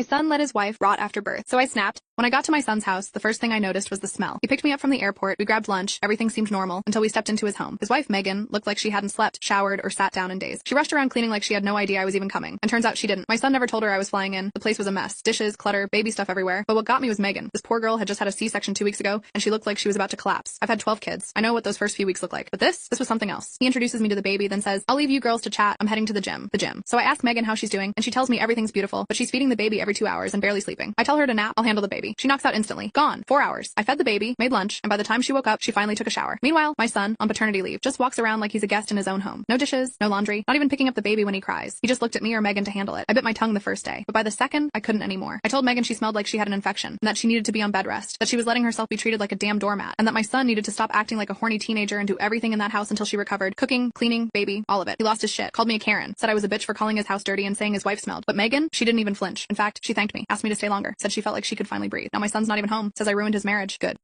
My son let his wife rot after birth, so I snapped. When I got to my son's house, the first thing I noticed was the smell. He picked me up from the airport, we grabbed lunch, everything seemed normal, until we stepped into his home. His wife, Megan, looked like she hadn't slept, showered, or sat down in days. She rushed around cleaning like she had no idea I was even coming, and turns out she didn't. My son never told her I was flying in. The place was a mess. Dishes, clutter, baby stuff everywhere. But what got me was Megan. This poor girl had just had a C-section 2 weeks ago, and she looked like she was about to collapse. I've had 12 kids. I know what those first few weeks look like. But this was something else. He introduces me to the baby, then says, "I'll leave you girls to chat. I'm heading to the gym." So I ask Megan how she's doing, and she tells me everything's beautiful, but she's feeding the baby every 2 hours and barely sleeping. I tell her to nap, I'll handle the baby. She knocks out instantly. Gone. 4 hours. I fed the baby, made lunch, and by the time she woke up, she finally took a shower. Meanwhile, my son, on paternity leave, just walks around like he's a guest in his own home. No dishes, no laundry, not even picking up the baby when he cries. He just looked at me or Megan to handle it. I bit my tongue the first day, but by the second, I couldn't anymore. I told Megan she smelled like she had an infection, and that she needed to be on bed rest, that she was letting herself be treated like a damn doormat, and that my son needed to stop acting like a horny teenager and do everything in that house until she recovered. Cooking, cleaning, baby, all of it. He lost his shit, called me a Karen, said I was a bitch for calling his house dirty and saying his wife smelled. But Megan, she didn't even flinch. In fact, she thanked me, asked me to stay longer, said she felt like she could finally breathe. Now my son's not even home, says I ruined his marriage. Good.